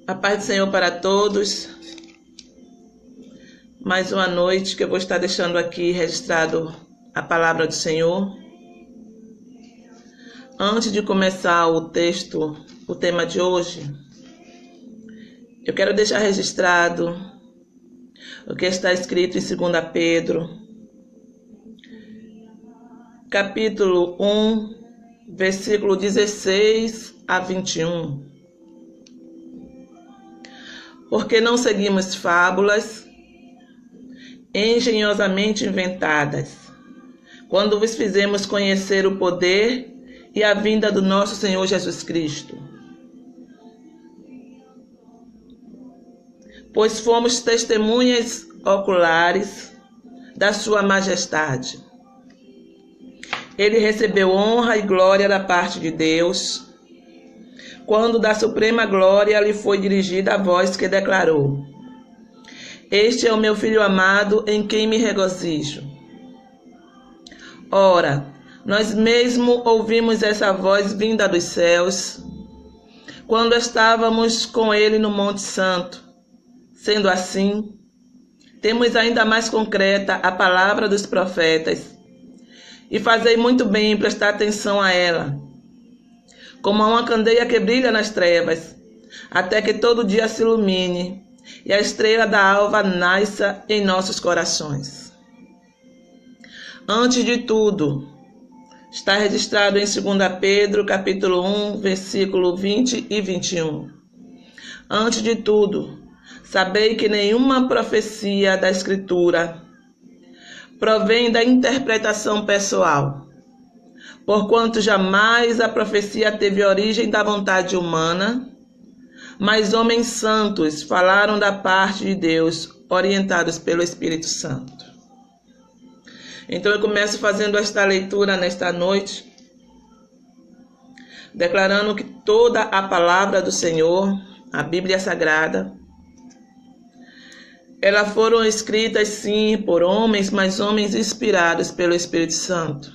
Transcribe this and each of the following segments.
A paz do Senhor para todos. Mais uma noite que eu vou estar deixando aqui registrado a palavra do Senhor. Antes de começar o texto, o tema de hoje, eu quero deixar registrado o que está escrito em 2 Pedro, capítulo 1, versículo 16 a 21. Porque não seguimos fábulas engenhosamente inventadas, quando vos fizemos conhecer o poder e a vinda do nosso Senhor Jesus Cristo. Pois fomos testemunhas oculares da sua majestade. Ele recebeu honra e glória da parte de Deus, quando da suprema glória lhe foi dirigida a voz que declarou: Este é o meu Filho amado, em quem me regozijo. Ora, nós mesmo ouvimos essa voz vinda dos céus, quando estávamos com ele no Monte Santo. Sendo assim, temos ainda mais concreta a palavra dos profetas, e fazei muito bem em prestar atenção a ela, como a uma candeia que brilha nas trevas, até que todo dia se ilumine, e a estrela da alva nasça em nossos corações. Antes de tudo, está registrado em 2 Pedro, capítulo 1, versículo 20 e 21. Antes de tudo, sabei que nenhuma profecia da Escritura provém da interpretação pessoal, porquanto jamais a profecia teve origem da vontade humana, mas homens santos falaram da parte de Deus, orientados pelo Espírito Santo. Então eu começo fazendo esta leitura nesta noite, declarando que toda a palavra do Senhor, a Bíblia Sagrada, elas foram escritas sim por homens, mas homens inspirados pelo Espírito Santo.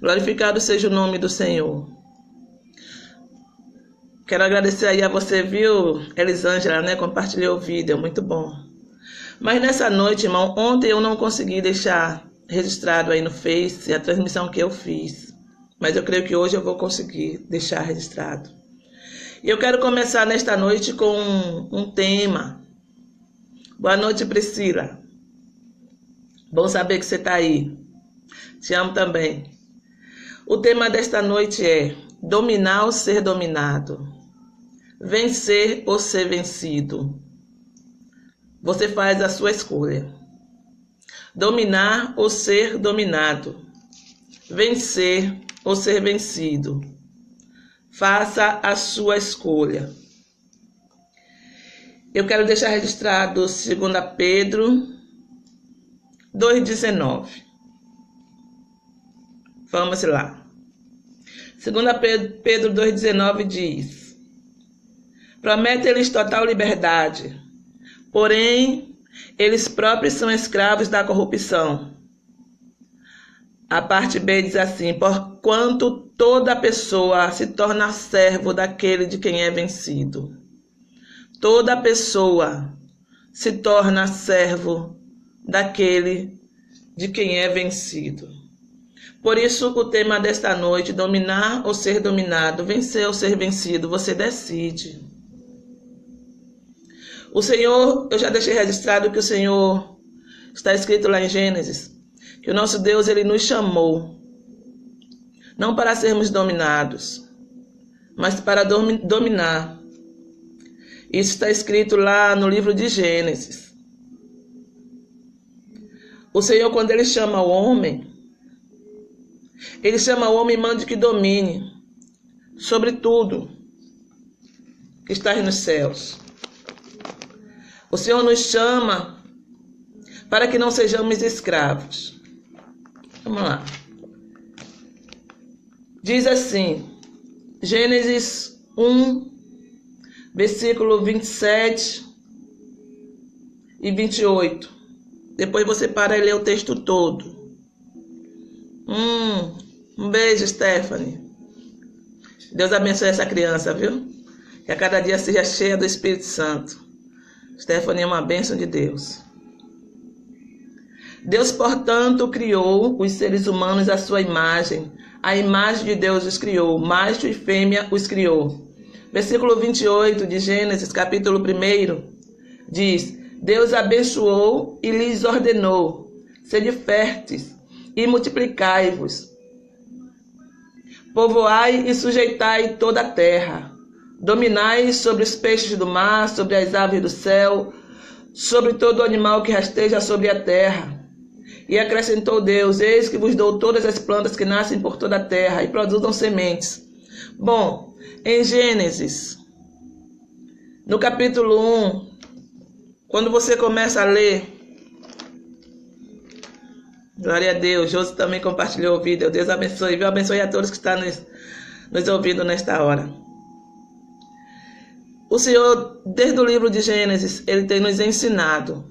Glorificado seja o nome do Senhor. Quero agradecer aí a você, viu, Elisângela, né? Compartilhou o vídeo, muito bom. Mas nessa noite, irmão, ontem eu não consegui deixar registrado aí no Face a transmissão que eu fiz. Mas eu creio que hoje eu vou conseguir deixar registrado. E eu quero começar nesta noite com um tema. Boa noite, Priscila. Bom saber que você está aí. Te amo também. O tema desta noite é dominar ou ser dominado, vencer ou ser vencido. Você faz a sua escolha. Dominar ou ser dominado, vencer ou ser vencido. Faça a sua escolha. Eu quero deixar registrado 2 Pedro 2,19. Vamos lá. 2 Pedro 2,19 diz: Promete-lhes total liberdade, porém, eles próprios são escravos da corrupção. A parte B diz assim: Porquanto toda pessoa se torna servo daquele de quem é vencido. Toda pessoa se torna servo daquele de quem é vencido. Por isso, o tema desta noite, dominar ou ser dominado, vencer ou ser vencido, você decide. O Senhor, eu já deixei registrado que o Senhor, está escrito lá em Gênesis, que o nosso Deus, Ele nos chamou, não para sermos dominados, mas para dominar. Isso está escrito lá no livro de Gênesis. O Senhor, quando Ele chama o homem, Ele chama o homem e manda que domine sobre tudo que está nos céus. O Senhor nos chama para que não sejamos escravos. Vamos lá. Diz assim, Gênesis 1, versículo 27 e 28. Depois você para e lê o texto todo. Um beijo, Stephanie. Deus abençoe essa criança, viu? Que a cada dia seja cheia do Espírito Santo. Stephanie é uma bênção de Deus. Deus, portanto, criou os seres humanos à sua imagem. A imagem de Deus os criou, macho e fêmea os criou. Versículo 28 de Gênesis, capítulo 1, diz: Deus abençoou e lhes ordenou: sede férteis e multiplicai-vos. Povoai e sujeitai toda a terra. Dominai sobre os peixes do mar, sobre as aves do céu, sobre todo animal que rasteja sobre a terra. E acrescentou Deus: eis que vos dou todas as plantas que nascem por toda a terra e produzam sementes. Bom, em Gênesis, no capítulo 1, quando você começa a ler, glória a Deus, Josi também compartilhou o vídeo, Deus abençoe, viu? Abençoe a todos que estão nos ouvindo nesta hora. O Senhor, desde o livro de Gênesis, Ele tem nos ensinado,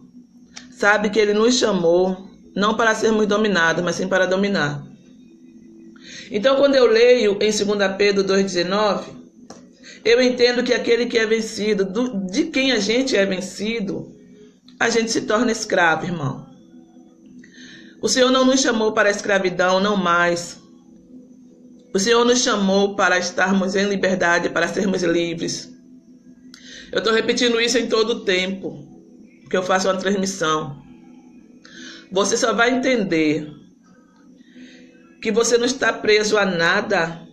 sabe que Ele nos chamou, não para sermos dominados, mas sim para dominar. Então, quando eu leio em 2 Pedro 2,19, eu entendo que aquele que é vencido, de quem a gente é vencido, a gente se torna escravo, irmão. O Senhor não nos chamou para a escravidão, não mais. O Senhor nos chamou para estarmos em liberdade, para sermos livres. Eu estou repetindo isso em todo o tempo que eu faço uma transmissão. Você só vai entender que você não está preso a nada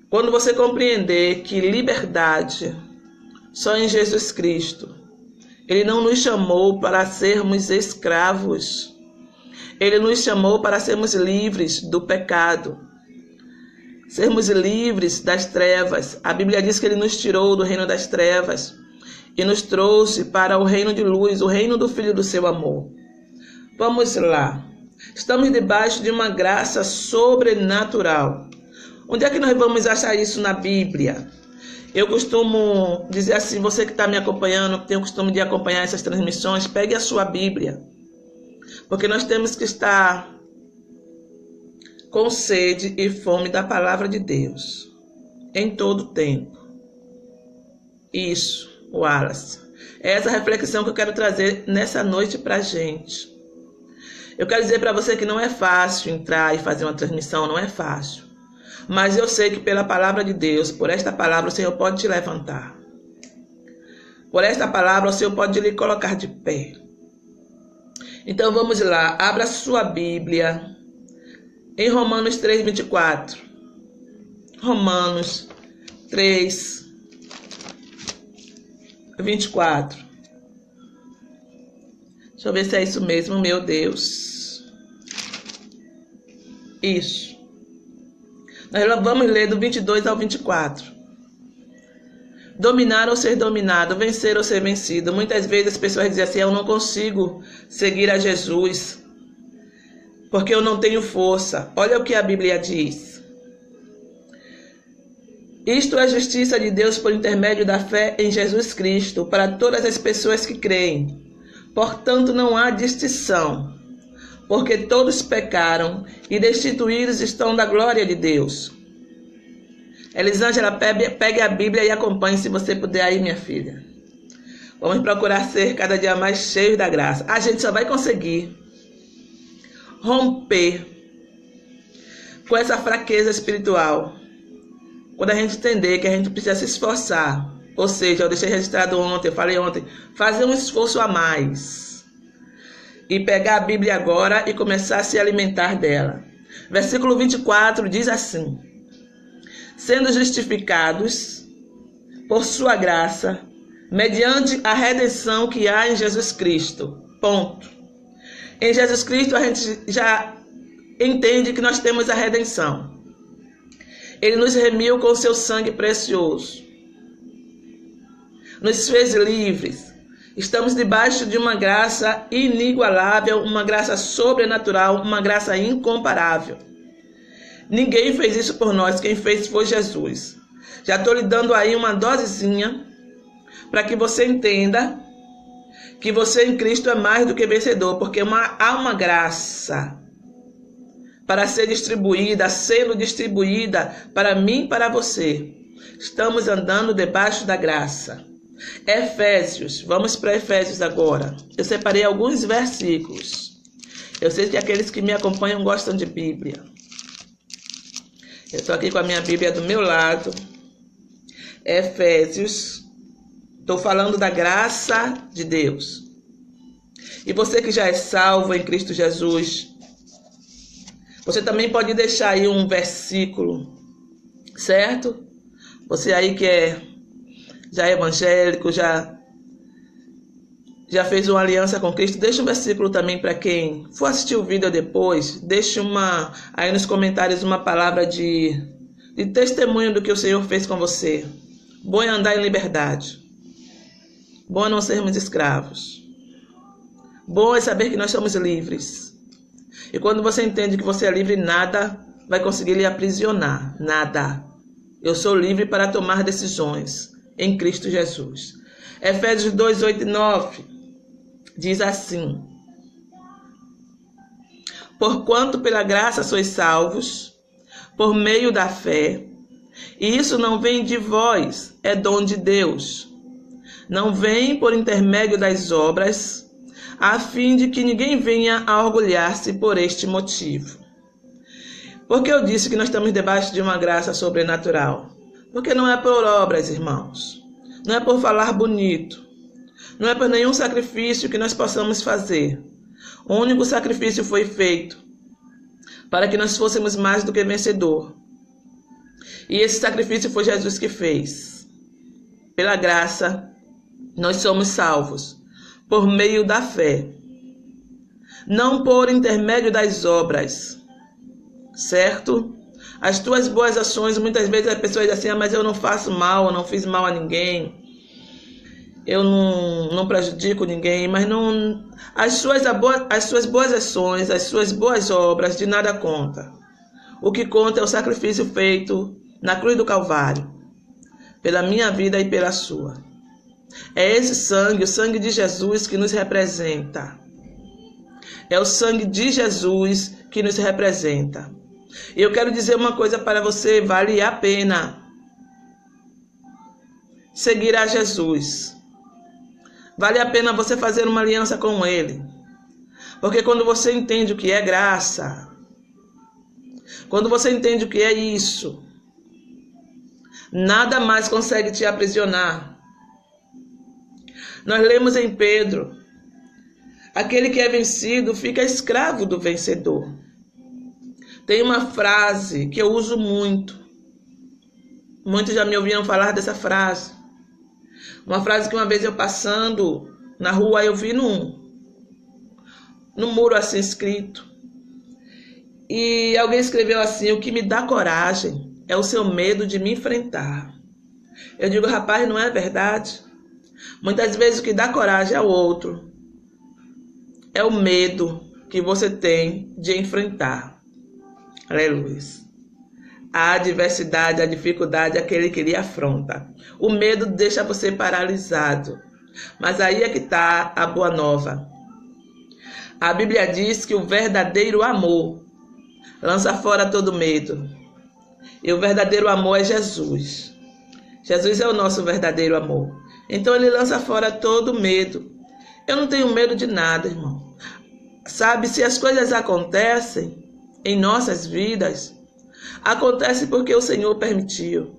quando você compreender que liberdade só em Jesus Cristo. Ele não nos chamou para sermos escravos. Ele nos chamou para sermos livres do pecado. Sermos livres das trevas. A Bíblia diz que Ele nos tirou do reino das trevas e nos trouxe para o reino de luz, o reino do Filho do seu amor. Vamos lá. Estamos debaixo de uma graça sobrenatural. Onde é que nós vamos achar isso na Bíblia? Eu costumo dizer assim, você que está me acompanhando, que tem o costume de acompanhar essas transmissões, pegue a sua Bíblia. Porque nós temos que estar com sede e fome da palavra de Deus. Em todo o tempo. Isso. Wallace, é essa reflexão que eu quero trazer nessa noite para a gente. Eu quero dizer para você que não é fácil entrar e fazer uma transmissão, não é fácil. Mas eu sei que pela palavra de Deus, por esta palavra o Senhor pode te levantar. Por esta palavra o Senhor pode lhe colocar de pé. Então vamos lá, abra sua Bíblia em Romanos 3:24. Romanos 3:24. Deixa eu ver se é isso mesmo, meu Deus. Isso. Nós vamos ler do 22 ao 24. Dominar ou ser dominado, vencer ou ser vencido. Muitas vezes as pessoas dizem assim: eu não consigo seguir a Jesus porque eu não tenho força. Olha o que a Bíblia diz. Isto é a justiça de Deus por intermédio da fé em Jesus Cristo, para todas as pessoas que creem. Portanto, não há distinção, porque todos pecaram e destituídos estão da glória de Deus. Elisângela, pegue a Bíblia e acompanhe, se você puder aí, minha filha. Vamos procurar ser cada dia mais cheios da graça. A gente só vai conseguir romper com essa fraqueza espiritual quando a gente entender que a gente precisa se esforçar. Ou seja, eu deixei registrado ontem, eu falei ontem, fazer um esforço a mais. E pegar a Bíblia agora e começar a se alimentar dela. Versículo 24 diz assim: sendo justificados por sua graça, mediante a redenção que há em Jesus Cristo. Ponto. Em Jesus Cristo a gente já entende que nós temos a redenção. Ele nos remiu com seu sangue precioso. Nos fez livres. Estamos debaixo de uma graça inigualável, uma graça sobrenatural, uma graça incomparável. Ninguém fez isso por nós, quem fez foi Jesus. Já estou lhe dando aí uma dosezinha para que você entenda que você em Cristo é mais do que vencedor, porque há uma graça para ser distribuída, sendo distribuída para mim e para você. Estamos andando debaixo da graça. Efésios, vamos para Efésios agora. Eu separei alguns versículos. Eu sei que aqueles que me acompanham gostam de Bíblia. Eu estou aqui com a minha Bíblia do meu lado. Efésios. Estou falando da graça de Deus. E você que já é salvo em Cristo Jesus, você também pode deixar aí um versículo, certo? Você aí que já é evangélico, já fez uma aliança com Cristo, deixa um versículo também para quem for assistir o vídeo depois. Deixa aí nos comentários uma palavra de testemunho do que o Senhor fez com você. Bom é andar em liberdade. Bom é não sermos escravos. Bom é saber que nós somos livres. E quando você entende que você é livre, nada vai conseguir lhe aprisionar. Nada. Eu sou livre para tomar decisões em Cristo Jesus. Efésios 2, 8 e 9 diz assim: Porquanto pela graça sois salvos, por meio da fé, e isso não vem de vós, é dom de Deus. Não vem por intermédio das obras, a fim de que ninguém venha a orgulhar-se por este motivo. Porque eu disse que nós estamos debaixo de uma graça sobrenatural? Porque não é por obras, irmãos. Não é por falar bonito. Não é por nenhum sacrifício que nós possamos fazer. O único sacrifício foi feito para que nós fôssemos mais do que vencedor. E esse sacrifício foi Jesus que fez. Pela graça, nós somos salvos por meio da fé, não por intermédio das obras, certo? As tuas boas ações, muitas vezes as pessoas dizem assim, mas eu não faço mal, eu não fiz mal a ninguém, eu não prejudico ninguém, mas não, as suas boas ações, as suas boas obras, de nada conta. O que conta é o sacrifício feito na cruz do Calvário, pela minha vida e pela sua. É esse sangue, o sangue de Jesus, que nos representa. É o sangue de Jesus que nos representa. E eu quero dizer uma coisa para você: vale a pena seguir a Jesus. Vale a pena você fazer uma aliança com Ele. Porque quando você entende o que é graça, quando você entende o que é isso, nada mais consegue te aprisionar. Nós lemos em Pedro: aquele que é vencido fica escravo do vencedor. Tem uma frase que eu uso muito. Muitos já me ouviram falar dessa frase. Uma frase que uma vez eu passando na rua, eu vi no muro assim escrito. E alguém escreveu assim: o que me dá coragem é o seu medo de me enfrentar. Eu digo, rapaz, não é verdade? Muitas vezes o que dá coragem ao outro é o medo que você tem de enfrentar. Aleluia. A adversidade, a dificuldade, aquele que lhe afronta. O medo deixa você paralisado. Mas aí é que está a boa nova. A Bíblia diz que o verdadeiro amor lança fora todo medo. E o verdadeiro amor é Jesus. Jesus é o nosso verdadeiro amor. Então ele lança fora todo medo. Eu não tenho medo de nada, irmão. Sabe, se as coisas acontecem em nossas vidas, acontece porque o Senhor permitiu.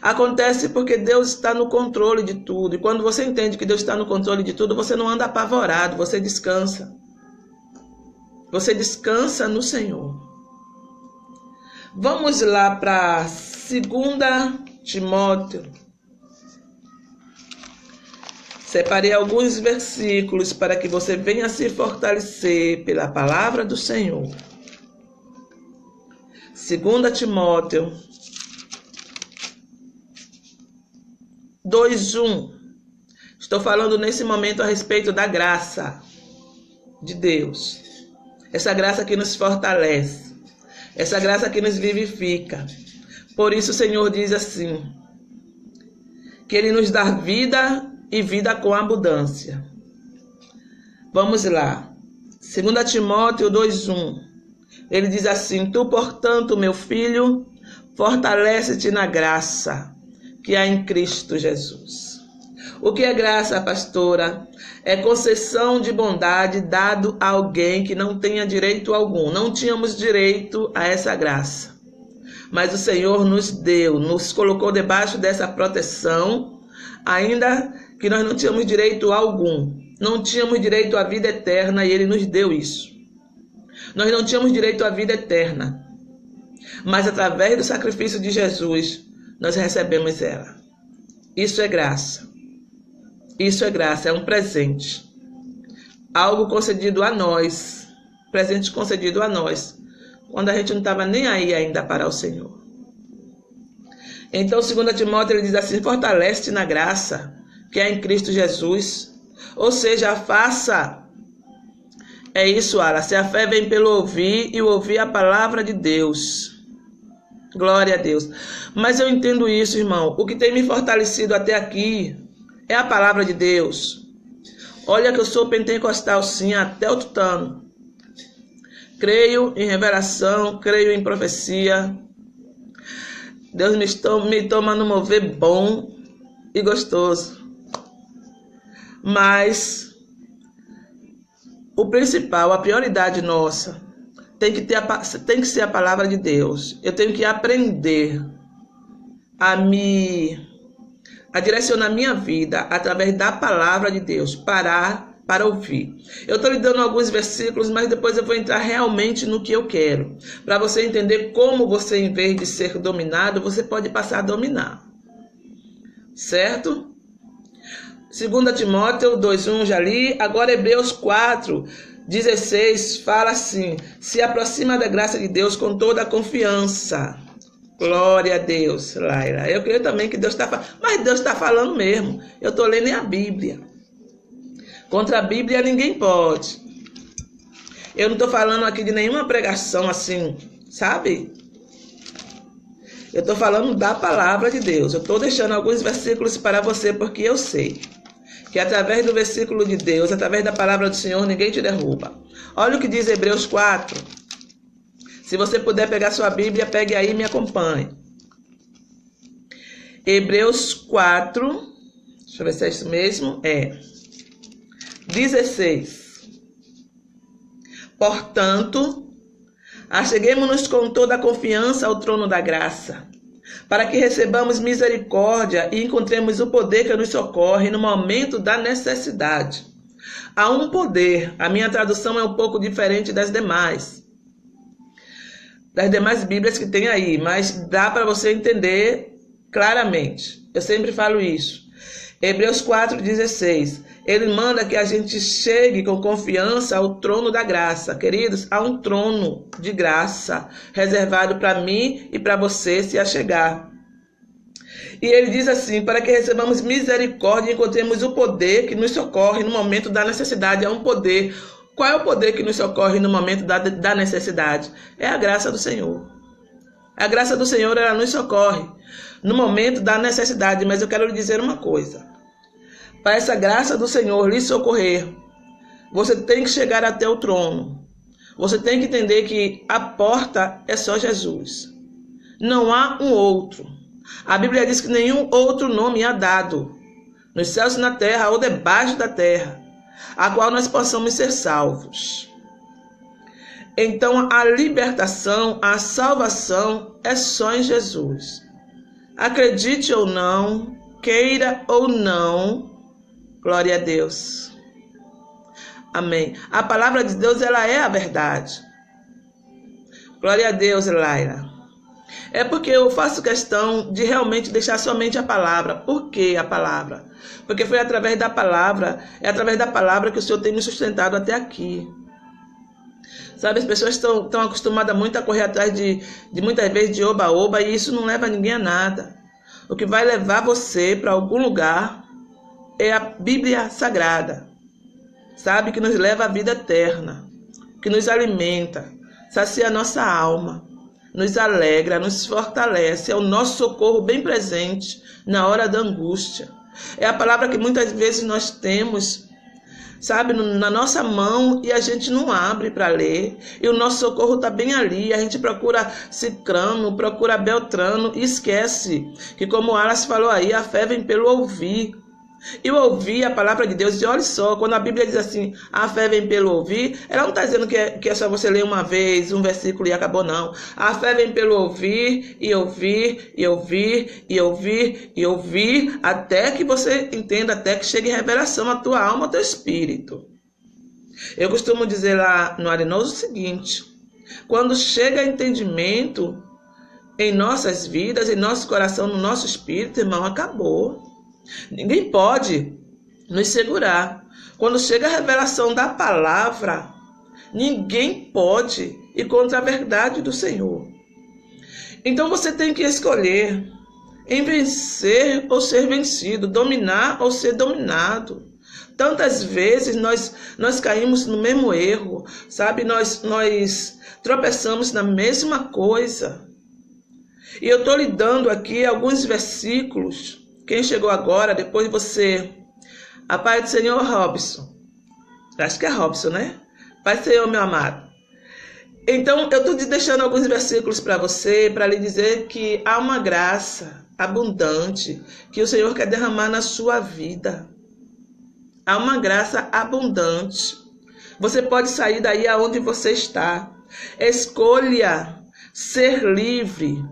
Acontece porque Deus está no controle de tudo. E quando você entende que Deus está no controle de tudo, você não anda apavorado, você descansa. Você descansa no Senhor. Vamos lá para 2 Timóteo. Separei alguns versículos para que você venha se fortalecer pela palavra do Senhor. 2 Timóteo 2:1. Estou falando nesse momento a respeito da graça de Deus. Essa graça que nos fortalece. Essa graça que nos vivifica. Por isso o Senhor diz assim: que Ele nos dá vida e vida com abundância. Vamos lá. 2 Timóteo 2:1. Ele diz assim: tu, portanto, meu filho, fortalece-te na graça que há em Cristo Jesus. O que é graça, pastora? É concessão de bondade dado a alguém que não tenha direito algum. Não tínhamos direito a essa graça. Mas o Senhor nos deu, nos colocou debaixo dessa proteção, ainda que nós não tínhamos direito algum. Não tínhamos direito à vida eterna e Ele nos deu isso. Nós não tínhamos direito à vida eterna. Mas através do sacrifício de Jesus, nós recebemos ela. Isso é graça. Isso é graça, é um presente. Algo concedido a nós. Presente concedido a nós. Quando a gente não estava nem aí ainda para o Senhor. Então, 2 Timóteo, ele diz assim: fortalece-te na graça que há em Cristo Jesus. Ou seja, faça. É isso, Alice. A fé vem pelo ouvir e o ouvir a palavra de Deus. Glória a Deus. Mas eu entendo isso, irmão. O que tem me fortalecido até aqui é a palavra de Deus. Olha que eu sou pentecostal sim, até o tutano. Creio em revelação, creio em profecia. Deus me toma no mover bom e gostoso. Mas o principal, a prioridade nossa, tem que ser a palavra de Deus. Eu tenho que aprender a direcionar minha vida através da palavra de Deus, parar para ouvir. Eu estou lhe dando alguns versículos, mas depois eu vou entrar realmente no que eu quero, para você entender como você, em vez de ser dominado, você pode passar a dominar. Certo? 2 Timóteo 2:1 já li. Agora Hebreus 4:16 fala assim: se aproxima da graça de Deus com toda a confiança. Glória a Deus, Laila. Eu creio também que Deus está falando, mas Deus está falando mesmo. Eu estou lendo a Bíblia. Contra a Bíblia ninguém pode. Eu não estou falando aqui de nenhuma pregação assim, sabe? Eu estou falando da palavra de Deus. Eu estou deixando alguns versículos para você, porque eu sei que através do versículo de Deus, através da palavra do Senhor, ninguém te derruba. Olha o que diz Hebreus 4. Se você puder pegar sua Bíblia, pegue aí e me acompanhe. Hebreus 4, deixa eu ver se é isso mesmo. 16. Portanto, acheguemo-nos com toda a confiança ao trono da graça, para que recebamos misericórdia e encontremos o poder que nos socorre no momento da necessidade. Há um poder, a minha tradução é um pouco diferente das demais Bíblias que tem aí, mas dá para você entender claramente. Eu sempre falo isso. Hebreus 4:16. Ele manda que a gente chegue com confiança ao trono da graça. Queridos, há um trono de graça reservado para mim e para você se achegar. E ele diz assim: para que recebamos misericórdia e encontremos o poder que nos socorre no momento da necessidade. É um poder. Qual é o poder que nos socorre no momento da necessidade? É a graça do Senhor. A graça do Senhor, ela nos socorre no momento da necessidade. Mas eu quero lhe dizer uma coisa. Para essa graça do Senhor lhe socorrer, você tem que chegar até o trono. Você tem que entender que a porta é só Jesus. Não há um outro. A Bíblia diz que nenhum outro nome há dado, nos céus e na terra ou debaixo da terra, a qual nós possamos ser salvos. Então a libertação, a salvação é só em Jesus. Acredite ou não, queira ou não, glória a Deus. Amém. A palavra de Deus, ela é a verdade. Glória a Deus, Laila. É porque eu faço questão de realmente deixar somente a palavra. Por que a palavra? Porque foi através da palavra, é através da palavra que o Senhor tem me sustentado até aqui. Sabe, as pessoas estão acostumadas muito a correr atrás de muitas vezes de oba-oba, e isso não leva ninguém a nada. O que vai levar você para algum lugar é a Bíblia Sagrada, sabe, que nos leva à vida eterna, que nos alimenta, sacia a nossa alma, nos alegra, nos fortalece, é o nosso socorro bem presente na hora da angústia. É a palavra que muitas vezes nós temos, sabe, na nossa mão e a gente não abre para ler. E o nosso socorro está bem ali. A gente procura Cicrano, procura Beltrano e esquece que, como o Alas falou aí, a fé vem pelo ouvir. E o ouvir a palavra de Deus, e olha só, quando a Bíblia diz assim, a fé vem pelo ouvir, ela não está dizendo que é só você ler uma vez, um versículo e acabou, não. A fé vem pelo ouvir, e ouvir, e ouvir, e ouvir, e ouvir, até que você entenda, até que chegue revelação à tua alma, ao teu espírito. Eu costumo dizer lá no Arenoso o seguinte, quando chega entendimento em nossas vidas, em nosso coração, no nosso espírito, irmão, acabou. Ninguém pode nos segurar. Quando chega a revelação da palavra, ninguém pode ir contra a verdade do Senhor. Então você tem que escolher em vencer ou ser vencido, dominar ou ser dominado. Tantas vezes nós caímos no mesmo erro, sabe? Nós tropeçamos na mesma coisa. E eu estou lhe dando aqui alguns versículos. Quem chegou agora, depois você... A paz do Senhor, Robson. Acho que é Robson, né? Pai do Senhor, meu amado. Então, eu estou deixando alguns versículos para você, para lhe dizer que há uma graça abundante que o Senhor quer derramar na sua vida. Há uma graça abundante. Você pode sair daí aonde você está. Escolha ser livre.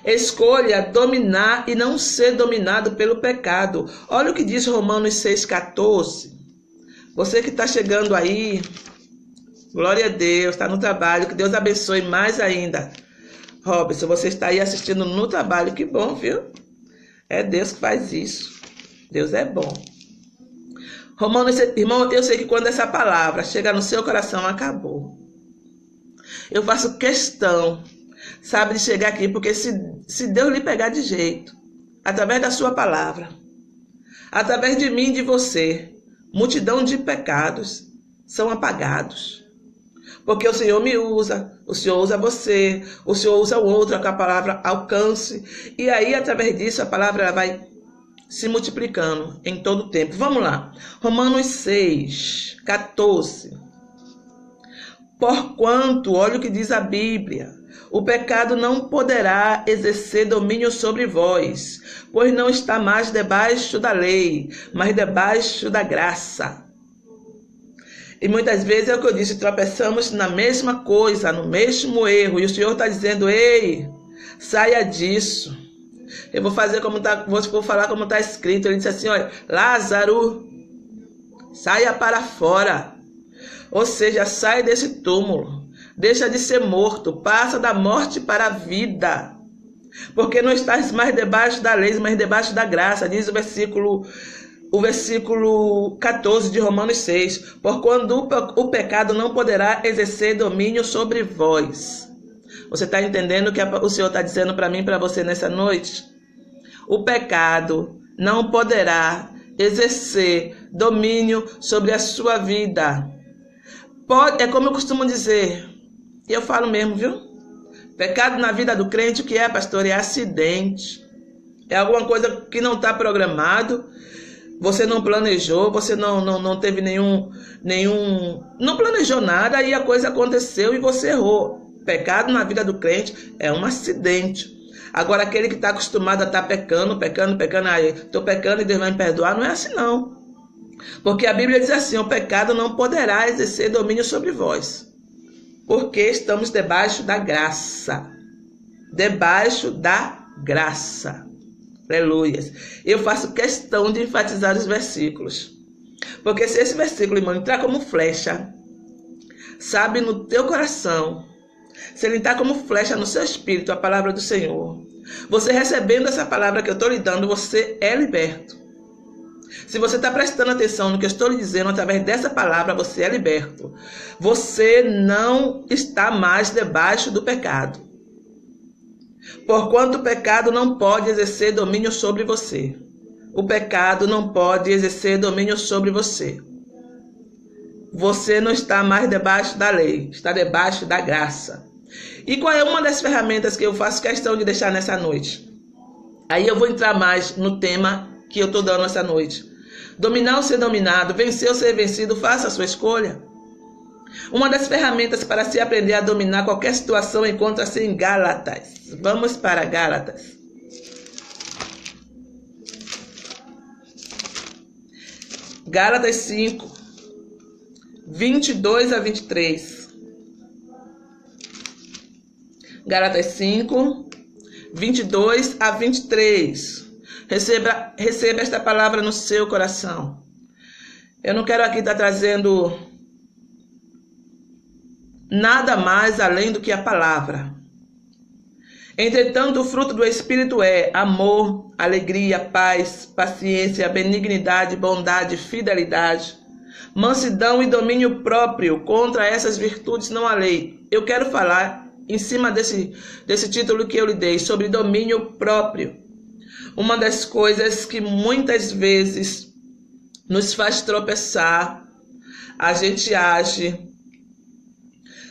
Escolha dominar e não ser dominado pelo pecado. Olha o que diz Romanos 6,14. Você que está chegando aí, glória a Deus, está no trabalho, que Deus abençoe mais ainda. Robson, você está aí assistindo no trabalho, que bom, viu? É Deus que faz isso. Deus é bom. Romanos, irmão, eu sei que quando essa palavra chega no seu coração, acabou. Eu faço questão, sabe, de chegar aqui, porque se Deus lhe pegar de jeito, através da sua palavra, através de mim e de você, multidão de pecados são apagados. Porque o Senhor me usa, o Senhor usa você, o Senhor usa o outro, que a palavra alcance. E aí, através disso, a palavra ela vai se multiplicando em todo o tempo. Vamos lá. Romanos 6,14. Porquanto, olha o que diz a Bíblia, o pecado não poderá exercer domínio sobre vós, pois não está mais debaixo da lei, mas debaixo da graça. E muitas vezes é o que eu disse, tropeçamos na mesma coisa, no mesmo erro, e o Senhor está dizendo, ei, saia disso. Eu vou fazer como tá, vou falar como está escrito. Ele disse assim, olha, Lázaro, saia para fora. Ou seja, sai desse túmulo, deixa de ser morto, passa da morte para a vida. Porque não estás mais debaixo da lei, mas debaixo da graça, diz o versículo 14 de Romanos 6. Porquanto o pecado não poderá exercer domínio sobre vós. Você está entendendo o que o Senhor está dizendo para mim e para você nessa noite? O pecado não poderá exercer domínio sobre a sua vida. É como eu costumo dizer, e eu falo mesmo, viu? Pecado na vida do crente, o que é, pastor? É acidente. É alguma coisa que não está programado. Você não planejou, você não teve nenhum... Não planejou nada e a coisa aconteceu e você errou. Pecado na vida do crente é um acidente. Agora, aquele que está acostumado a estar pecando, aí, estou pecando e Deus vai me perdoar, não é assim não. Porque a Bíblia diz assim, o pecado não poderá exercer domínio sobre vós, porque estamos debaixo da graça. Debaixo da graça. Aleluias. Eu faço questão de enfatizar os versículos, porque se esse versículo, irmão, entrar como flecha, sabe, no teu coração, se ele entrar como flecha no seu espírito, a palavra do Senhor, você recebendo essa palavra que eu estou lhe dando, você é liberto. Se você está prestando atenção no que eu estou lhe dizendo, através dessa palavra, você é liberto. Você não está mais debaixo do pecado. Porquanto o pecado não pode exercer domínio sobre você. O pecado não pode exercer domínio sobre você. Você não está mais debaixo da lei, está debaixo da graça. E qual é uma das ferramentas que eu faço questão de deixar nessa noite? Aí eu vou entrar mais no tema que eu estou dando essa noite. dominar ou ser dominado, vencer ou ser vencido, faça a sua escolha. Uma das ferramentas para se aprender a dominar qualquer situação encontra-se em Gálatas. Vamos para Gálatas. Gálatas 5, 22 a 23. Gálatas 5, 22 a 23. Receba esta palavra no seu coração. Eu não quero aqui estar trazendo nada mais além do que a palavra. Entretanto, o fruto do Espírito é amor, alegria, paz, paciência, benignidade, bondade, fidelidade, mansidão e domínio próprio. Contra essas virtudes não há lei. Eu quero falar em cima desse título que eu lhe dei, sobre domínio próprio. Uma das coisas que muitas vezes nos faz tropeçar, a gente age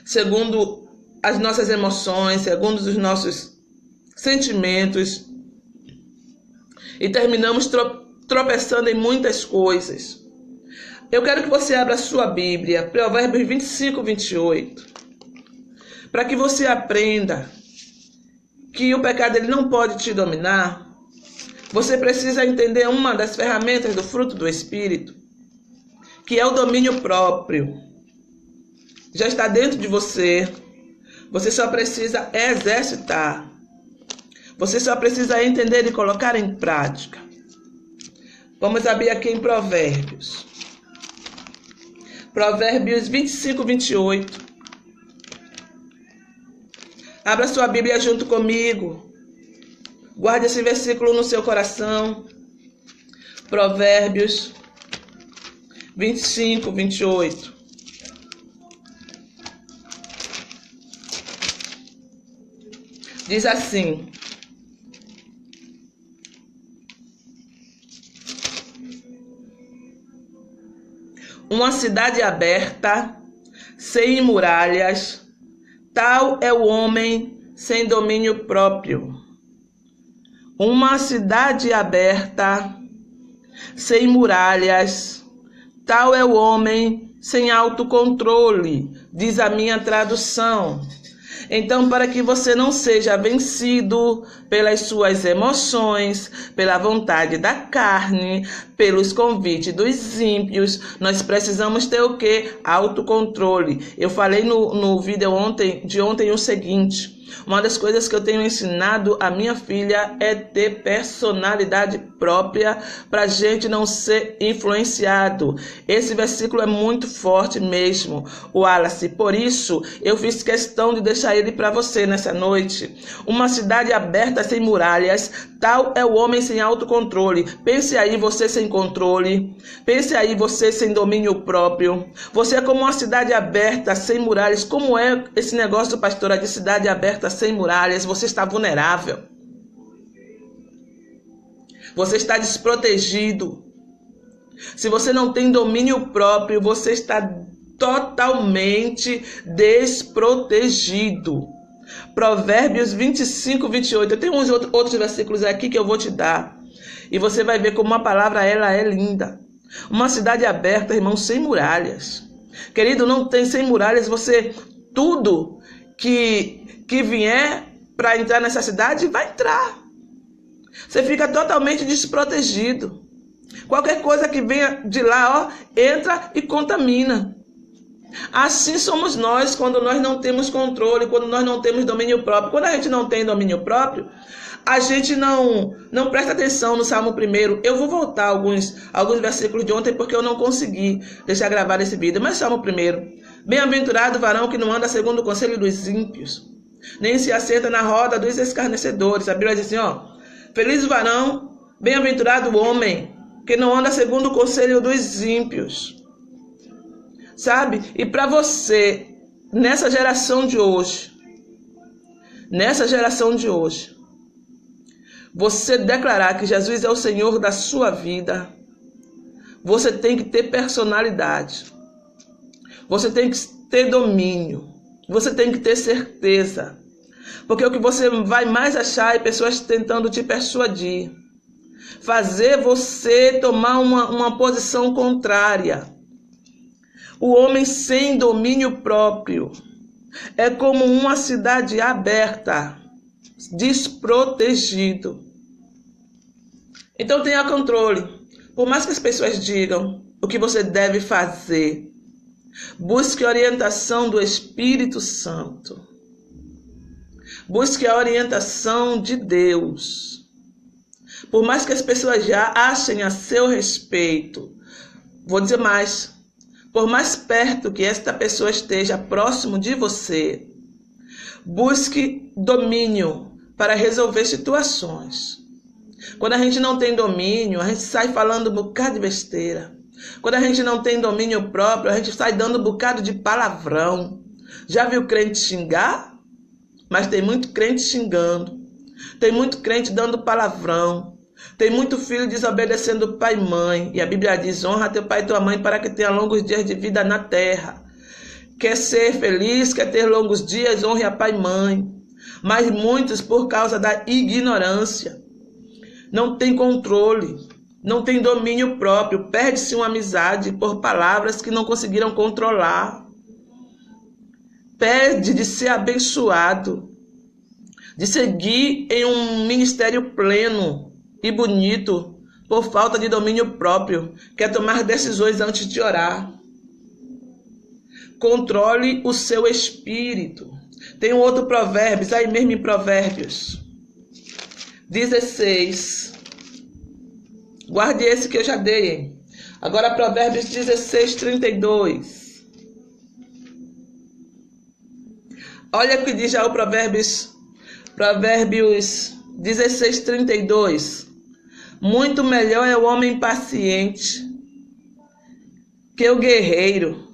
segundo as nossas emoções, segundo os nossos sentimentos, e terminamos tropeçando em muitas coisas. Eu quero que você abra a sua Bíblia, Provérbios 25, 28, para que você aprenda que o pecado ele não pode te dominar. Você precisa entender uma das ferramentas do fruto do Espírito, que é o domínio próprio. Já está dentro de você. Você só precisa exercitar. Você só precisa entender e colocar em prática. Vamos abrir aqui em Provérbios. Provérbios 25, 28. Abra sua Bíblia junto comigo. Guarde esse versículo no seu coração. Provérbios 25, 28. Diz assim: uma cidade aberta, sem muralhas, tal é o homem sem domínio próprio. Uma cidade aberta, sem muralhas, tal é o homem sem autocontrole, diz a minha tradução. Então, para que você não seja vencido pelas suas emoções, pela vontade da carne, pelos convites dos ímpios, nós precisamos ter o quê? Autocontrole. Eu falei no vídeo de ontem o seguinte: uma das coisas que eu tenho ensinado a minha filha é ter personalidade própria para a gente não ser influenciado. Esse versículo é muito forte mesmo, Wallace. Por isso, eu fiz questão de deixar ele para você nessa noite. Uma cidade aberta sem muralhas, tal é o homem sem autocontrole. Pense aí você sem controle. Pense aí você sem domínio próprio. Você é como uma cidade aberta sem muralhas. Como é esse negócio, pastora, de cidade aberta sem muralhas? Você está vulnerável. Você está desprotegido. Se você não tem domínio próprio, você está totalmente desprotegido. Provérbios 25, 28. Eu tenho uns outros versículos aqui que eu vou te dar. E você vai ver como a palavra ela é linda. Uma cidade aberta, irmão, sem muralhas. Querido, não tem sem muralhas. Você, tudo que vier para entrar nessa cidade, vai entrar. Você fica totalmente desprotegido. Qualquer coisa que venha de lá, entra e contamina. Assim somos nós quando nós não temos controle, quando nós não temos domínio próprio. Quando a gente não tem domínio próprio, a gente não presta atenção no Salmo 1. Eu vou voltar alguns versículos de ontem porque eu não consegui deixar gravado esse vídeo. Mas Salmo 1. Bem-aventurado o varão que não anda segundo o conselho dos ímpios, nem se assenta na roda dos escarnecedores. A Bíblia diz assim, feliz o varão, bem-aventurado o homem que não anda segundo o conselho dos ímpios. Sabe? E para você, nessa geração de hoje, você declarar que Jesus é o Senhor da sua vida, você tem que ter personalidade. Você tem que ter domínio. Você tem que ter certeza. Porque o que você vai mais achar é pessoas tentando te persuadir. fazer você tomar uma posição contrária. O homem sem domínio próprio é como uma cidade aberta, desprotegido. Então tenha controle. Por mais que as pessoas digam o que você deve fazer, busque a orientação do Espírito Santo. Busque a orientação de Deus. Por mais que as pessoas já achem a seu respeito, vou dizer mais, por mais perto que esta pessoa esteja próximo de você, busque domínio para resolver situações. Quando a gente não tem domínio, a gente sai falando um bocado de besteira. Quando a gente não tem domínio próprio, a gente sai dando um bocado de palavrão. Já viu crente xingar? Mas tem muito crente xingando. Tem muito crente dando palavrão. Tem muito filho desobedecendo pai e mãe. E a Bíblia diz, honra teu pai e tua mãe para que tenha longos dias de vida na terra. Quer ser feliz, quer ter longos dias, honre a pai e mãe. Mas muitos, por causa da ignorância, não tem controle, não tem domínio próprio, perde-se uma amizade por palavras que não conseguiram controlar. Perde de ser abençoado, de seguir em um ministério pleno e bonito, por falta de domínio próprio, quer tomar decisões antes de orar. Controle o seu espírito. Tem um outro provérbio, aí mesmo em Provérbios 16. Guarde esse que eu já dei, hein? Agora Provérbios 16, 32. Olha o que diz já o Provérbios 16, 32. Muito melhor é o homem paciente que o guerreiro.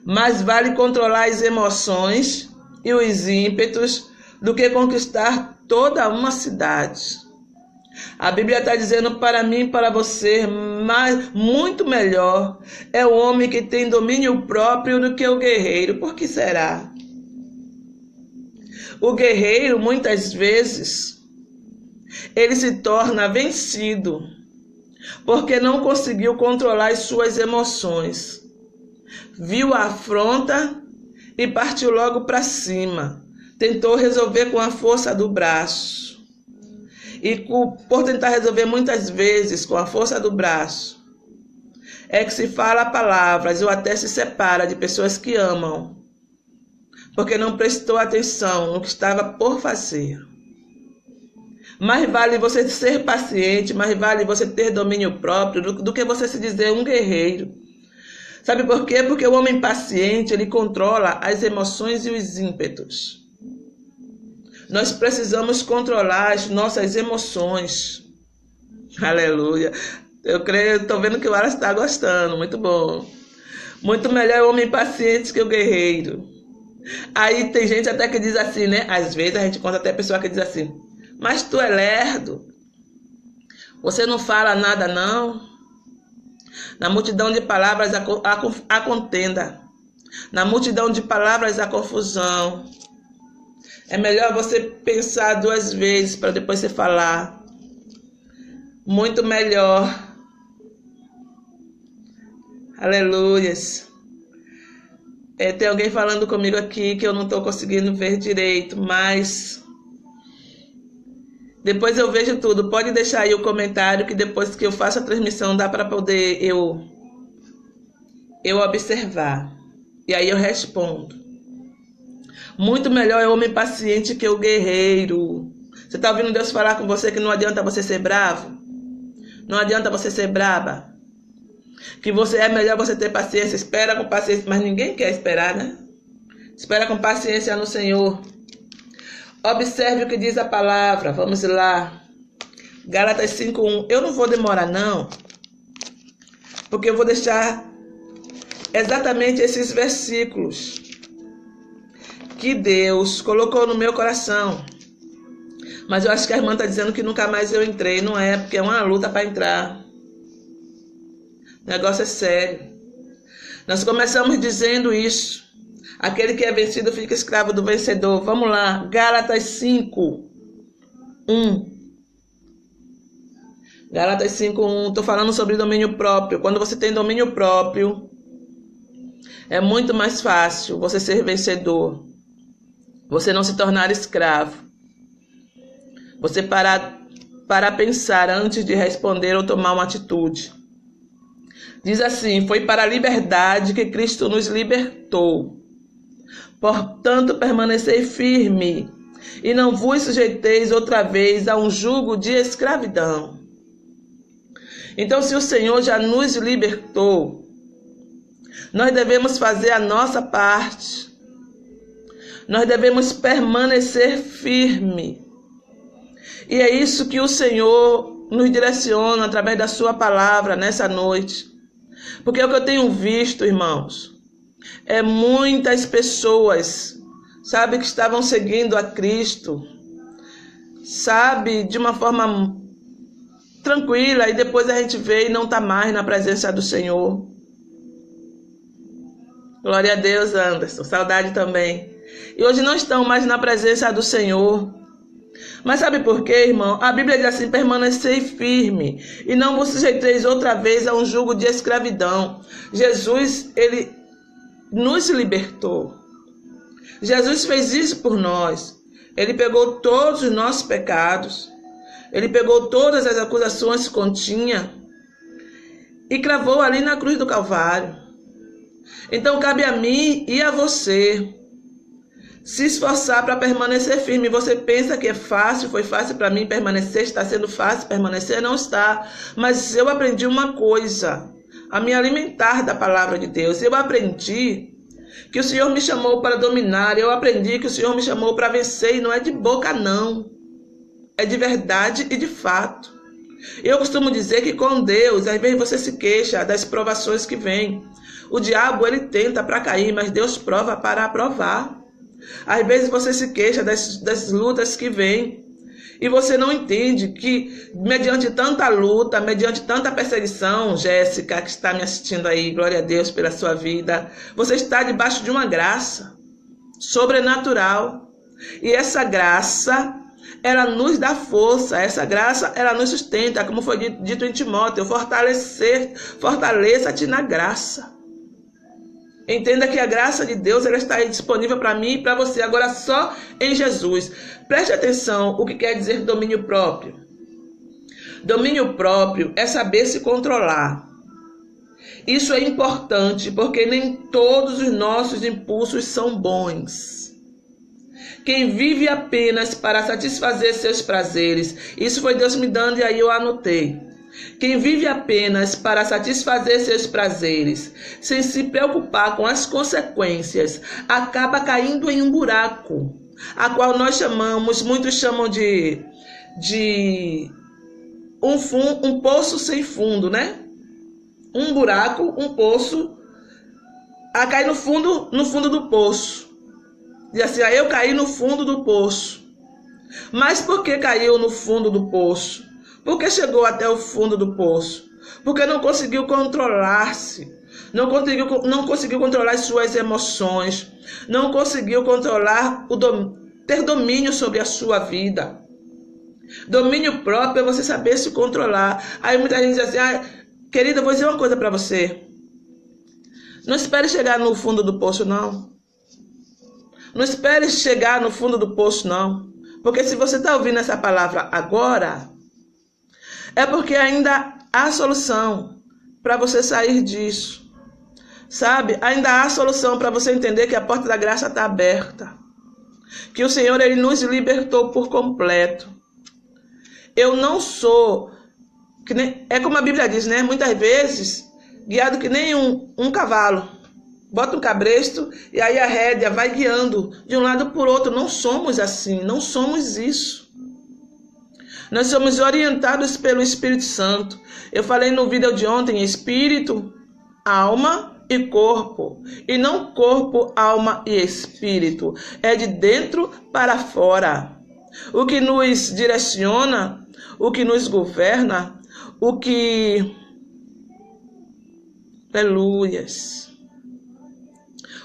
Mais vale controlar as emoções e os ímpetos do que conquistar toda uma cidade. A Bíblia está dizendo para mim e para você, mas muito melhor é o homem que tem domínio próprio do que o guerreiro. Por que será? O guerreiro, muitas vezes, ele se torna vencido, porque não conseguiu controlar as suas emoções. Viu a afronta e partiu logo para cima. Tentou resolver com a força do braço. E por tentar resolver muitas vezes com a força do braço, é que se fala palavras ou até se separa de pessoas que amam, porque não prestou atenção no que estava por fazer. Mais vale você ser paciente, mais vale você ter domínio próprio do que você se dizer um guerreiro. Sabe por quê? Porque o homem paciente, ele controla as emoções e os ímpetos. Nós precisamos controlar as nossas emoções. Aleluia. Eu creio, estou vendo que o Wallace está gostando, muito bom. Muito melhor é o homem paciente que o guerreiro. Aí tem gente até que diz assim, né? Às vezes a gente conta até pessoa que diz assim, mas tu é lerdo, você não fala nada não. Na multidão de palavras há contenda, na multidão de palavras há confusão. É melhor você pensar 2 vezes para depois você falar. Muito melhor. Aleluias. Tem alguém falando comigo aqui que eu não estou conseguindo ver direito, mas depois eu vejo tudo. Pode deixar aí o comentário que depois que eu faço a transmissão dá para poder eu observar. E aí eu respondo. Muito melhor é o homem paciente que o guerreiro. Você está ouvindo Deus falar com você que não adianta você ser bravo? Não adianta você ser braba? Que é melhor você ter paciência. Espera com paciência, mas ninguém quer esperar, né? Espera com paciência no Senhor. Observe o que diz a palavra. Vamos lá. Gálatas 5:1. Eu não vou demorar não, porque eu vou deixar exatamente esses versículos que Deus colocou no meu coração. Mas eu acho que a irmã está dizendo que nunca mais eu entrei. Não é, porque é uma luta para entrar. O negócio é sério. Nós começamos dizendo isso. Aquele que é vencido fica escravo do vencedor. Vamos lá. Gálatas 5:1. Gálatas 5:1, estou falando sobre domínio próprio. Quando você tem domínio próprio, é muito mais fácil você ser vencedor. Você não se tornar escravo. Você parar para pensar antes de responder ou tomar uma atitude. Diz assim: foi para a liberdade que Cristo nos libertou. Portanto, permanecei firme e não vos sujeiteis outra vez a um jugo de escravidão. Então, se o Senhor já nos libertou, nós devemos fazer a nossa parte. Nós devemos permanecer firme. E é isso que o Senhor nos direciona através da sua palavra nessa noite. Porque o que eu tenho visto, irmãos, é muitas pessoas, sabe, que estavam seguindo a Cristo, sabe, de uma forma tranquila, e depois a gente vê e não está mais na presença do Senhor. Glória a Deus, Anderson, saudade também. E hoje não estão mais na presença do Senhor. Mas sabe por quê, irmão? A Bíblia diz assim: permanecei firme e não vos sujeiteis outra vez a um jugo de escravidão. Jesus, ele nos libertou. Jesus fez isso por nós. Ele pegou todos os nossos pecados. Ele pegou todas as acusações que continha e cravou ali na cruz do Calvário. Então cabe a mim e a você se esforçar para permanecer firme. Você pensa que é fácil, foi fácil para mim permanecer, está sendo fácil permanecer? Não está. Mas eu aprendi uma coisa, a me alimentar da palavra de Deus. Eu aprendi que o Senhor me chamou para dominar, eu aprendi que o Senhor me chamou para vencer, e não é de boca não, é de verdade e de fato. Eu costumo dizer que com Deus, às vezes você se queixa das provações que vêm. O diabo, ele tenta para cair, mas Deus prova para aprovar. Às vezes você se queixa das lutas que vêm e você não entende que mediante tanta luta, mediante tanta perseguição, Jéssica, que está me assistindo aí, glória a Deus pela sua vida, você está debaixo de uma graça sobrenatural. E essa graça, ela nos dá força, essa graça, ela nos sustenta, como foi dito em Timóteo: fortaleça-te na graça. Entenda que a graça de Deus, ela está aí disponível para mim e para você, agora só em Jesus. Preste atenção o que quer dizer domínio próprio. Domínio próprio é saber se controlar. Isso é importante porque nem todos os nossos impulsos são bons. Quem vive apenas para satisfazer seus prazeres, isso foi Deus me dando e aí eu anotei. Quem vive apenas para satisfazer seus prazeres, sem se preocupar com as consequências, acaba caindo em um buraco, a qual muitos chamam de um poço sem fundo, né? Um buraco, um poço, a cair no fundo do poço. Diz assim: eu caí no fundo do poço. Mas por que caiu no fundo do poço? Porque chegou até o fundo do poço. Porque não conseguiu controlar-se. Não conseguiu controlar as suas emoções. Não conseguiu controlar, ter domínio sobre a sua vida. Domínio próprio é você saber se controlar. Aí muita gente diz assim: querida, eu vou dizer uma coisa para você. Não espere chegar no fundo do poço, não. Não espere chegar no fundo do poço, não. Porque se você está ouvindo essa palavra agora, é porque ainda há solução para você sair disso. Sabe? Ainda há solução para você entender que a porta da graça está aberta. Que o Senhor, ele nos libertou por completo. Eu não sou, é como a Bíblia diz, né? Muitas vezes, guiado que nem um cavalo. Bota um cabresto e aí a rédea vai guiando de um lado por outro. Não somos assim, não somos isso. Nós somos orientados pelo Espírito Santo. Eu falei no vídeo de ontem: espírito, alma e corpo. E não corpo, alma e espírito. É de dentro para fora. O que nos direciona, o que nos governa, o que... Aleluias.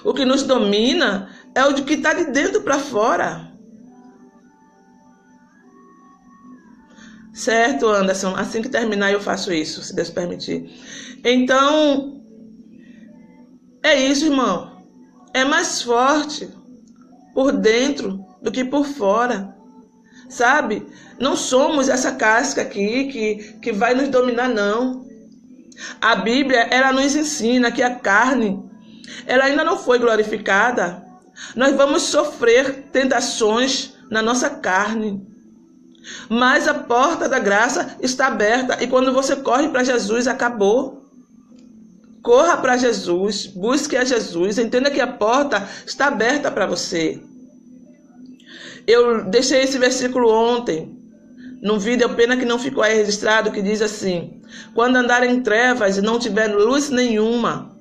O que nos domina é o que está de dentro para fora. Certo, Anderson? Assim que terminar eu faço isso, se Deus permitir. Então, é isso, irmão. É mais forte por dentro do que por fora. Sabe? Não somos essa casca aqui que vai nos dominar, não. A Bíblia, ela nos ensina que a carne, ela ainda não foi glorificada. Nós vamos sofrer tentações na nossa carne. Mas a porta da graça está aberta. E quando você corre para Jesus, acabou. Corra para Jesus, busque a Jesus. Entenda que a porta está aberta para você. Eu deixei esse versículo ontem, num vídeo, pena que não ficou aí registrado, que diz assim: quando andar em trevas e não tiver luz nenhuma,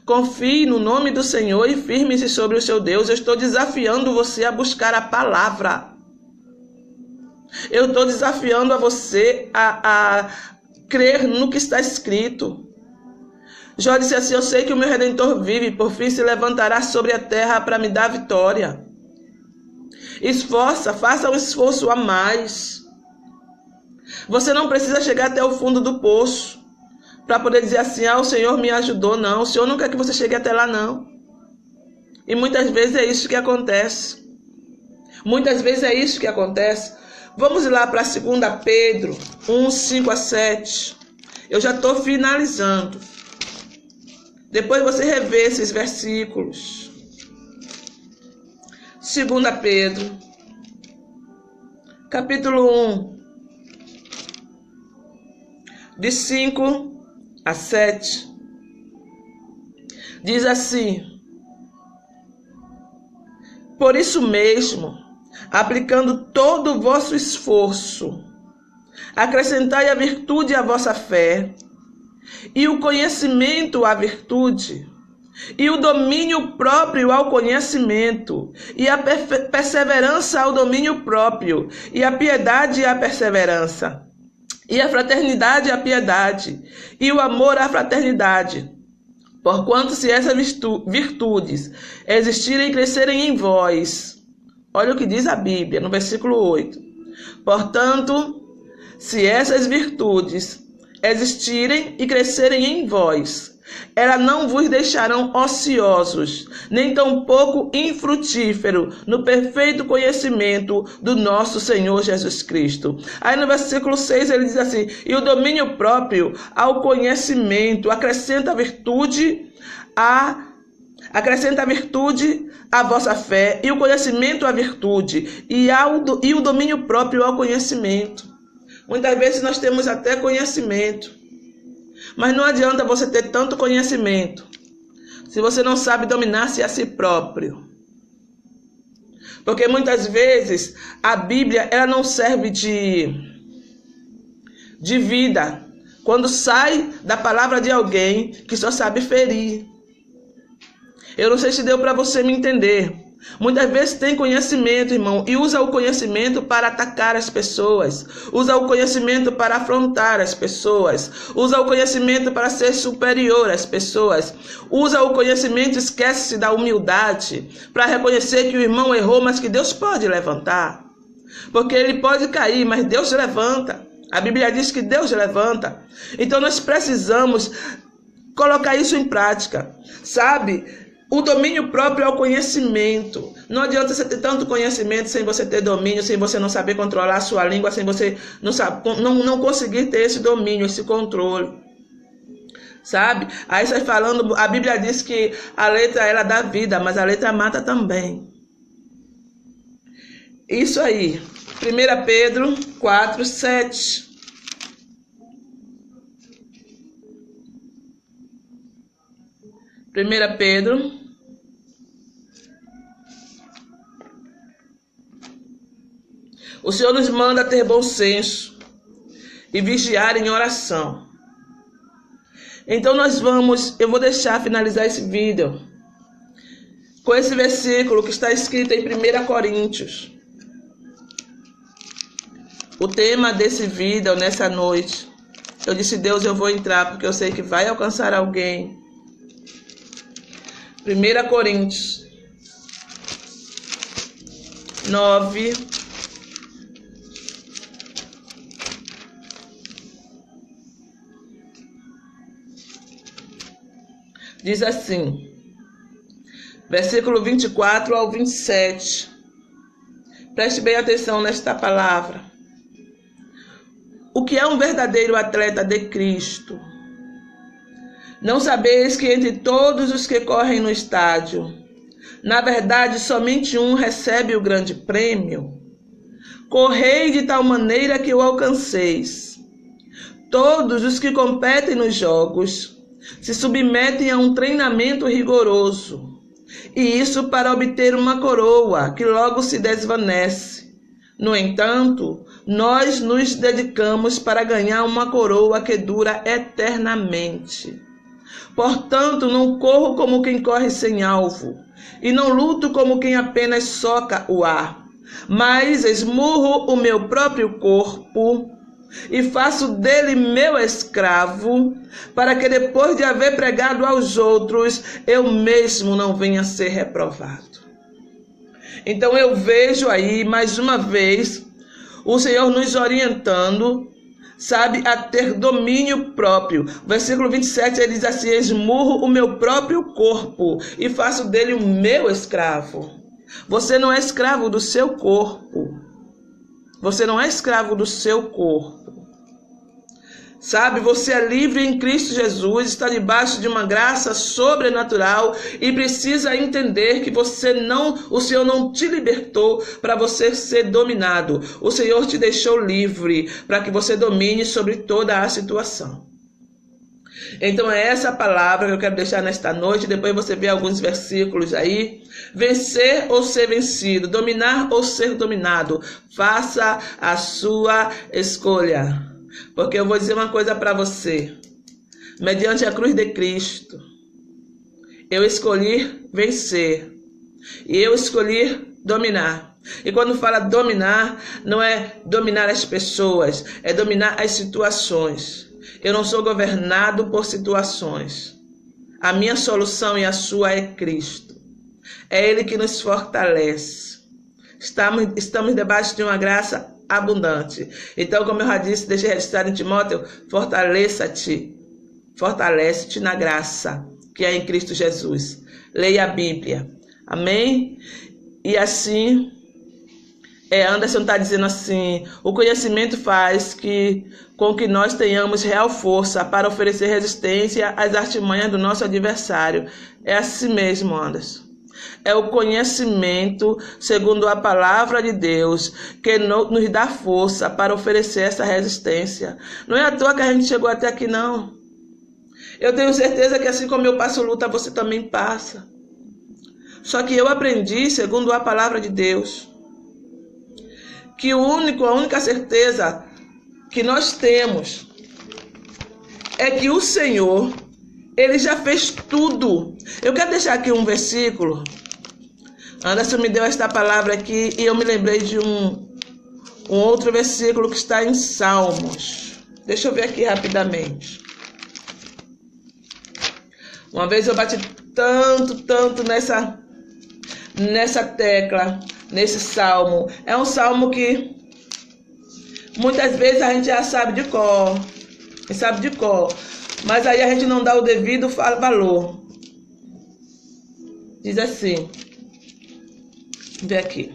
confie no nome do Senhor e firme-se sobre o seu Deus. Eu estou desafiando você a buscar a palavra. Eu estou desafiando a você a crer no que está escrito. Jó disse assim: eu sei que o meu Redentor vive, por fim se levantará sobre a terra para me dar vitória. Esforça, faça um esforço a mais. Você não precisa chegar até o fundo do poço para poder dizer assim: o Senhor me ajudou. Não, o Senhor não quer que você chegue até lá, não. E muitas vezes é isso que acontece. Muitas vezes é isso que acontece. Vamos lá para 2 Pedro 1, 5 a 7. Eu já estou finalizando. Depois você revê esses versículos. 2 Pedro, capítulo 1, de 5 a 7, diz assim: por isso mesmo, aplicando todo o vosso esforço, acrescentai a virtude à vossa fé, e o conhecimento à virtude, e o domínio próprio ao conhecimento, e a perseverança ao domínio próprio, e a piedade à perseverança, e a fraternidade à piedade, e o amor à fraternidade. Porquanto se essas virtudes existirem e crescerem em vós, olha o que diz a Bíblia no versículo 8. Portanto, se essas virtudes existirem e crescerem em vós, elas não vos deixarão ociosos, nem tampouco infrutíferos no perfeito conhecimento do nosso Senhor Jesus Cristo. Aí no versículo 6 ele diz assim: e o domínio próprio ao conhecimento acrescenta a virtude à vossa fé, e o conhecimento à virtude, e o domínio próprio ao conhecimento. Muitas vezes nós temos até conhecimento, mas não adianta você ter tanto conhecimento se você não sabe dominar-se a si próprio. Porque muitas vezes a Bíblia ela não serve de vida quando sai da palavra de alguém que só sabe ferir. Eu não sei se deu para você me entender. Muitas vezes tem conhecimento, irmão, e usa o conhecimento para atacar as pessoas, usa o conhecimento para afrontar as pessoas, usa o conhecimento para ser superior às pessoas, usa o conhecimento, esquece-se da humildade, para reconhecer que o irmão errou, mas que Deus pode levantar, porque ele pode cair, mas Deus levanta. A Bíblia diz que Deus levanta. Então nós precisamos colocar isso em prática, sabe? O domínio próprio é o conhecimento. Não adianta você ter tanto conhecimento sem você ter domínio, sem você não saber controlar a sua língua, sem você não conseguir ter esse domínio, esse controle. Sabe? Aí você falando, a Bíblia diz que a letra ela dá vida, mas a letra mata também. Isso aí. 1 Pedro 4, 7. Pedro o Senhor nos manda ter bom senso e vigiar em oração. Então eu vou deixar finalizar esse vídeo com esse versículo que está escrito em 1 Coríntios. O tema desse vídeo nessa noite, eu disse: Deus, eu vou entrar porque eu sei que vai alcançar alguém. 1 Coríntios 9, Diz assim, versículo 24 ao 27. Preste bem atenção nesta palavra. O que é um verdadeiro atleta de Cristo? Não sabeis que entre todos os que correm no estádio, na verdade somente um recebe o grande prêmio? Correi de tal maneira que o alcanceis. Todos os que competem nos jogos se submetem a um treinamento rigoroso, e isso para obter uma coroa que logo se desvanece. No entanto, nós nos dedicamos para ganhar uma coroa que dura eternamente. Portanto, não corro como quem corre sem alvo, e não luto como quem apenas soca o ar, mas esmurro o meu próprio corpo e faço dele meu escravo, para que depois de haver pregado aos outros, eu mesmo não venha a ser reprovado. Então eu vejo aí, mais uma vez, o Senhor nos orientando, sabe, a ter domínio próprio. Versículo 27, ele diz assim, esmurro o meu próprio corpo e faço dele o meu escravo. Você não é escravo do seu corpo. Você não é escravo do seu corpo. Sabe, você é livre em Cristo Jesus, está debaixo de uma graça sobrenatural e precisa entender que o Senhor não te libertou para você ser dominado. O Senhor te deixou livre para que você domine sobre toda a situação. Então é essa palavra que eu quero deixar nesta noite. Depois você vê alguns versículos aí. Vencer ou ser vencido, dominar ou ser dominado. Faça a sua escolha. Porque eu vou dizer uma coisa para você. Mediante a cruz de Cristo, eu escolhi vencer. E eu escolhi dominar. E quando fala dominar, não é dominar as pessoas, é dominar as situações. Eu não sou governado por situações. A minha solução e a sua é Cristo. É Ele que nos fortalece. Estamos debaixo de uma graça abundante. Então, como eu já disse, deixei registrado em Timóteo, fortalece-te na graça que é em Cristo Jesus. Leia a Bíblia. Amém? E assim, Anderson está dizendo assim, o conhecimento faz com que nós tenhamos real força para oferecer resistência às artimanhas do nosso adversário. É assim mesmo, Anderson. É o conhecimento, segundo a palavra de Deus, que nos dá força para oferecer essa resistência. Não é à toa que a gente chegou até aqui, não. Eu tenho certeza que assim como eu passo luta, você também passa. Só que eu aprendi, segundo a palavra de Deus, que a única certeza que nós temos é que o Senhor, Ele já fez tudo. Eu quero deixar aqui um versículo. Anderson me deu esta palavra aqui e eu me lembrei de um outro versículo que está em Salmos. Deixa eu ver aqui rapidamente. Uma vez eu bati tanto nessa tecla, nesse salmo. É um salmo que muitas vezes a gente já sabe de cor. Mas aí a gente não dá o devido valor. Diz assim. Vê aqui.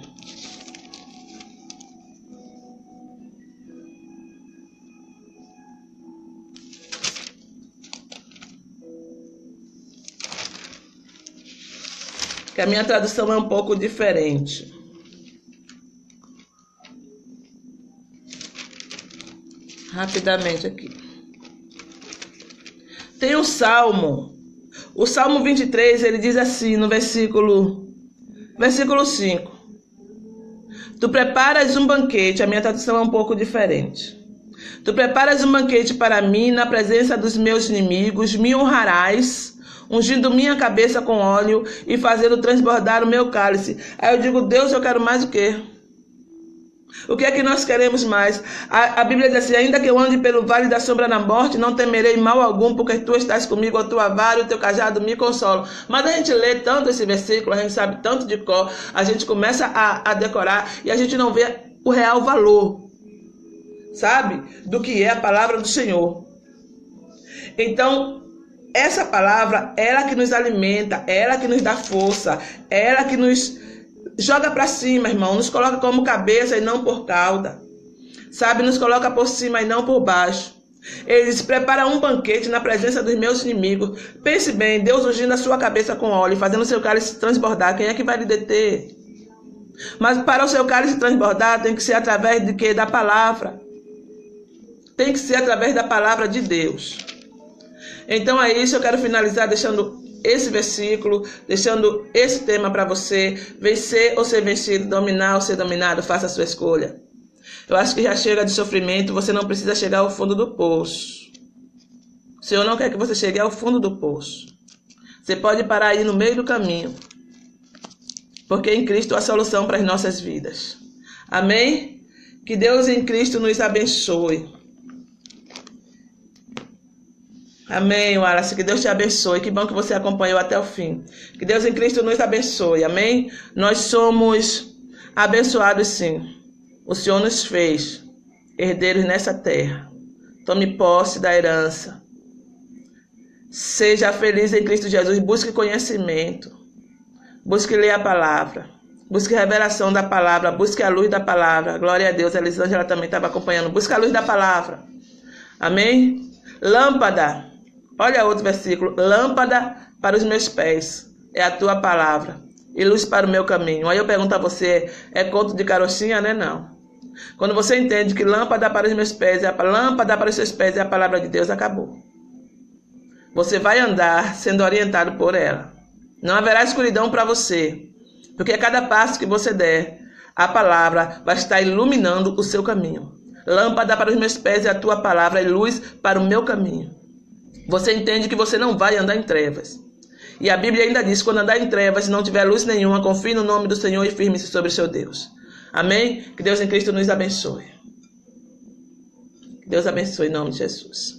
Que a minha tradução é um pouco diferente. Rapidamente aqui. Tem o Salmo 23, ele diz assim, no versículo 5. Tu preparas um banquete, a minha tradução é um pouco diferente. Tu preparas um banquete para mim na presença dos meus inimigos, me honrarás, ungindo minha cabeça com óleo e fazendo transbordar o meu cálice. Aí eu digo, Deus, eu quero mais o quê? O que é que nós queremos mais? A Bíblia diz assim, ainda que eu ande pelo vale da sombra da morte, não temerei mal algum, porque tu estás comigo, a tua vara e o teu cajado me consolam. Mas a gente lê tanto esse versículo, a gente sabe tanto de cor, a gente começa a decorar e a gente não vê o real valor, sabe? Do que é a palavra do Senhor. Então, essa palavra, ela que nos alimenta, ela que nos dá força, ela que nos joga para cima, irmão, nos coloca como cabeça e não por cauda. Sabe, nos coloca por cima e não por baixo. Ele diz, prepara um banquete na presença dos meus inimigos. Pense bem, Deus ungindo a sua cabeça com óleo, fazendo o seu cálice transbordar. Quem é que vai lhe deter? Mas para o seu cálice transbordar, tem que ser através de quê? Da palavra. Tem que ser através da palavra de Deus. Então é isso, eu quero finalizar deixando esse versículo, deixando esse tema para você. Vencer ou ser vencido, dominar ou ser dominado, faça a sua escolha. Eu acho que já chega de sofrimento, você não precisa chegar ao fundo do poço. O Senhor não quer que você chegue ao fundo do poço. Você pode parar aí no meio do caminho. Porque em Cristo há solução para as nossas vidas. Amém? Que Deus em Cristo nos abençoe. Amém, Wallace. Que Deus te abençoe. Que bom que você acompanhou até o fim. Que Deus em Cristo nos abençoe. Amém? Nós somos abençoados sim. O Senhor nos fez herdeiros nessa terra. Tome posse da herança. Seja feliz em Cristo Jesus. Busque conhecimento. Busque ler a palavra. Busque revelação da palavra. Busque a luz da palavra. Glória a Deus. A Elisângela também estava acompanhando. Busque a luz da palavra. Amém? Lâmpada. Olha outro versículo. Lâmpada para os meus pés é a tua palavra e luz para o meu caminho. Aí eu pergunto a você, é conto de carochinha, né? Não. Quando você entende que lâmpada para os meus pés, lâmpada para os seus pés é a palavra de Deus, acabou. Você vai andar sendo orientado por ela. Não haverá escuridão para você, porque a cada passo que você der, a palavra vai estar iluminando o seu caminho. Lâmpada para os meus pés é a tua palavra e luz para o meu caminho. Você entende que você não vai andar em trevas. E a Bíblia ainda diz, quando andar em trevas, se não tiver luz nenhuma, confie no nome do Senhor e firme-se sobre o seu Deus. Amém? Que Deus em Cristo nos abençoe. Que Deus abençoe em nome de Jesus.